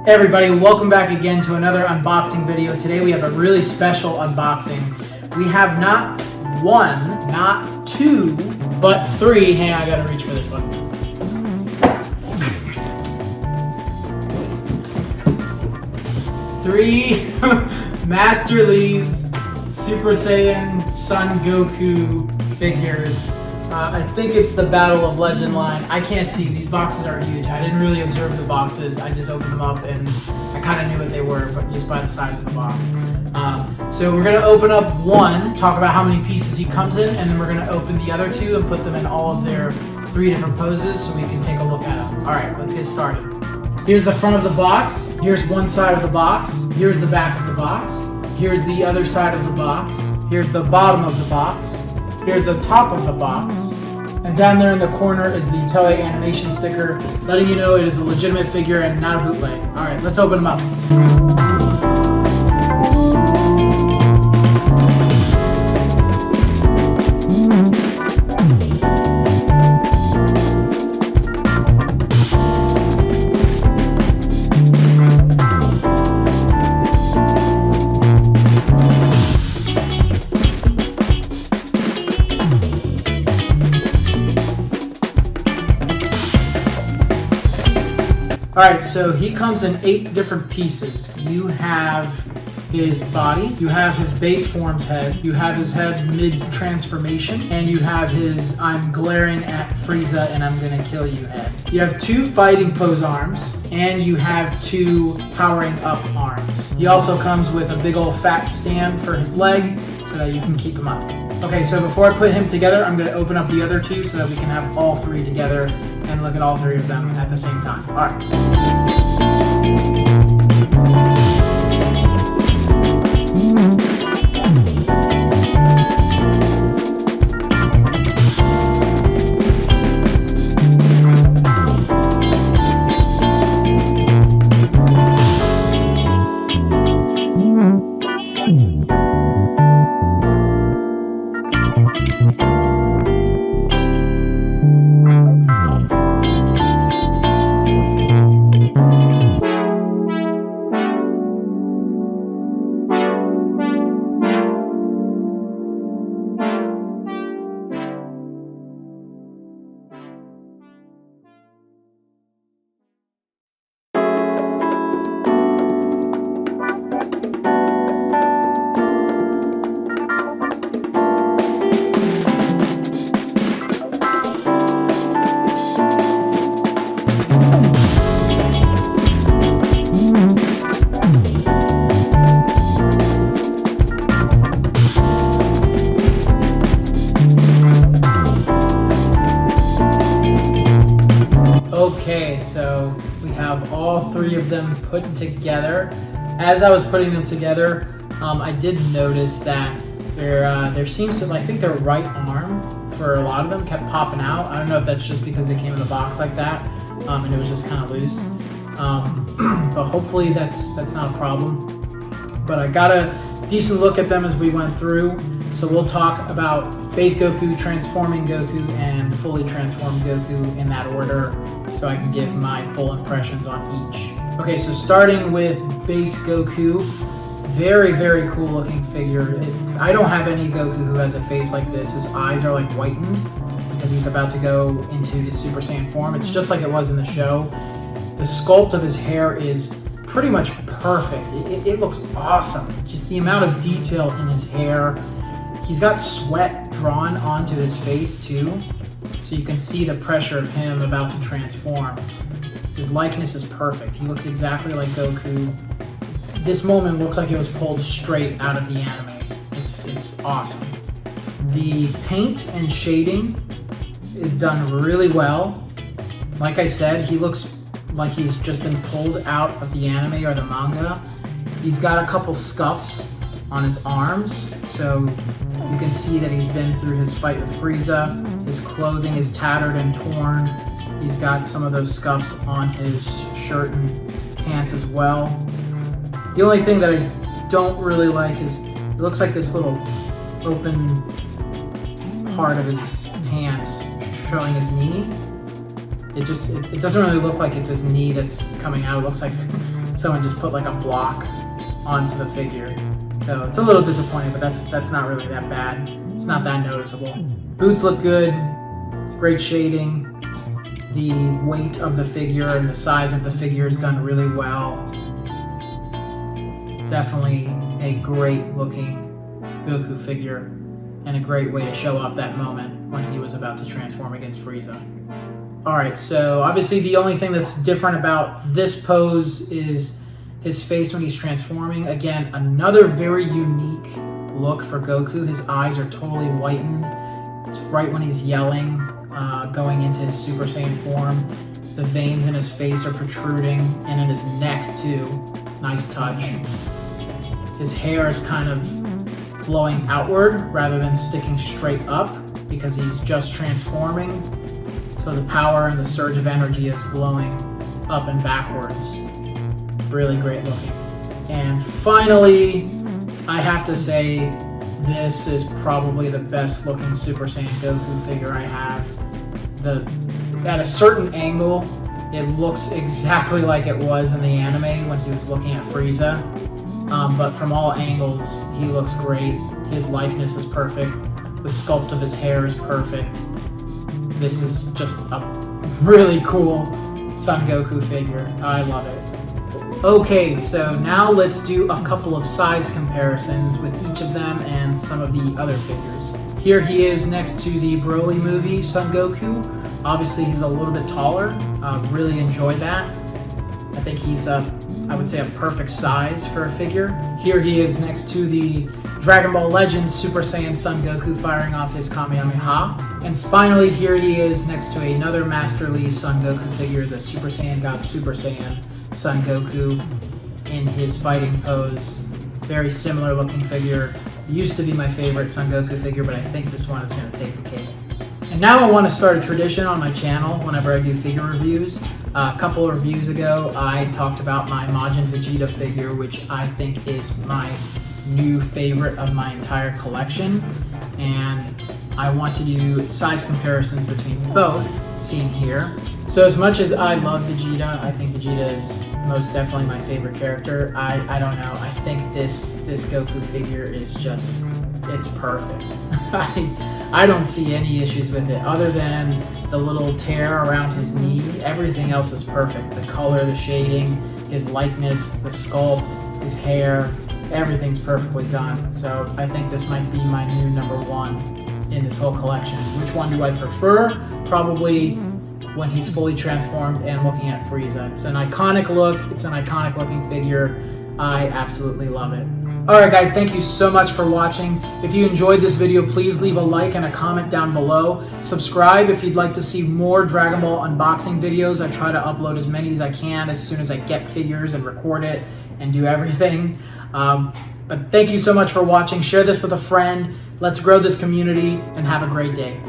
Hey everybody, welcome back again to another unboxing video. Today we have a really special unboxing. We have not one, not two, but three. Hang on, I gotta reach for this one. Three Masterlise Super Saiyan Son Goku figures. I think it's the Battle of Legend line. I can't see, these boxes are huge. I didn't really observe the boxes. I just opened them up and I kind of knew what they were, but just by the size of the box. So we're gonna open up one, talk about how many pieces he comes in, and then we're gonna open the other two and put them in all of their three different poses so we can take a look at them. All right, let's get started. Here's the front of the box. Here's one side of the box. Here's the back of the box. Here's the other side of the box. Here's the bottom of the box. Here's the top of the box, and down there in the corner is the Toei animation sticker, letting you know it is a legitimate figure and not a bootleg. All right, let's open them up. Alright, so he comes in 8 different pieces. You have his body, you have his base form's head, you have his head mid-transformation, and you have his I'm glaring at Frieza and I'm gonna kill you head. You have 2 fighting pose arms, and you have 2 powering up arms. He also comes with a big old fat stand for his leg so that you can keep him up. Okay, so before I put him together, I'm gonna open up the other 2 so that we can have all 3 together and look at all 3 of them at the same time. All right. Okay, so we have all 3 of them put together. As I was putting them together, I did notice that there seems to, I think their right arm for a lot of them kept popping out. I don't know if that's just because they came in the box like that, and it was just kind of loose. But hopefully that's not a problem. But I got a decent look at them as we went through. So we'll talk about base Goku, transforming Goku, and fully transformed Goku in that order, so I can give my full impressions on each. Okay, so starting with base Goku, very, very cool looking figure. I don't have any Goku who has a face like this. His eyes are like whitened because he's about to go into his Super Saiyan form. It's just like it was in the show. The sculpt of his hair is pretty much perfect. It looks awesome. Just the amount of detail in his hair. He's got sweat drawn onto his face too, so you can see the pressure of him about to transform. His likeness is perfect. He looks exactly like Goku. This moment looks like it was pulled straight out of the anime. It's awesome. The paint and shading is done really well. Like I said, he looks like he's just been pulled out of the anime or the manga. He's got a couple scuffs on his arms, so you can see that he's been through his fight with Frieza. His clothing is tattered and torn. He's got some of those scuffs on his shirt and pants as well. The only thing that I don't really like is it looks like this little open part of his pants showing his knee. It doesn't really look like it's his knee that's coming out. It looks like someone just put like a block onto the figure. So it's a little disappointing, but that's not really that bad. It's not that noticeable. Boots look good, great shading. The weight of the figure and the size of the figure is done really well. Definitely a great looking Goku figure and a great way to show off that moment when he was about to transform against Frieza. Alright, so obviously the only thing that's different about this pose is his face when he's transforming. Again, another very unique look for Goku. His eyes are totally whitened. It's right when he's yelling, going into his Super Saiyan form. The veins in his face are protruding, and in his neck too. Nice touch. His hair is kind of blowing outward rather than sticking straight up because he's just transforming. So the power and the surge of energy is blowing up and backwards. Really great looking. And finally, I have to say, this is probably the best looking Super Saiyan Goku figure I have. At a certain angle, it looks exactly like it was in the anime when he was looking at Frieza. But from all angles, he looks great. His likeness is perfect. The sculpt of his hair is perfect. This is just a really cool Son Goku figure. I love it. Okay, so now let's do a couple of size comparisons with each of them and some of the other figures. Here he is next to the Broly movie, Son Goku. Obviously he's a little bit taller. Really enjoyed that. I think he's I would say a perfect size for a figure. Here he is next to the Dragon Ball Legends Super Saiyan Son Goku firing off his Kamehameha. And finally, here he is next to another Masterlise Son Goku figure, the Super Saiyan God Super Saiyan Son Goku in his fighting pose. Very similar looking figure. Used to be my favorite Son Goku figure, but I think this one is going to take the cake. And now I want to start a tradition on my channel whenever I do figure reviews. A couple of reviews ago, I talked about my Majin Vegeta figure, which I think is my new favorite of my entire collection. And I want to do size comparisons between both, seen here. So as much as I love Vegeta, I think Vegeta is most definitely my favorite character. I don't know, I think this Goku figure is just, it's perfect. I don't see any issues with it other than the little tear around his knee. Everything else is perfect. The color, the shading, his likeness, the sculpt, his hair, everything's perfectly done. So I think this might be my new #1 in this whole collection. Which one do I prefer? Probably when he's fully transformed and looking at Frieza. It's an iconic look. It's an iconic looking figure. I absolutely love it. Alright guys, thank you so much for watching. If you enjoyed this video, please leave a like and a comment down below. Subscribe if you'd like to see more Dragon Ball unboxing videos. I try to upload as many as I can as soon as I get figures and record it and do everything. But thank you so much for watching. Share this with a friend. Let's grow this community and have a great day.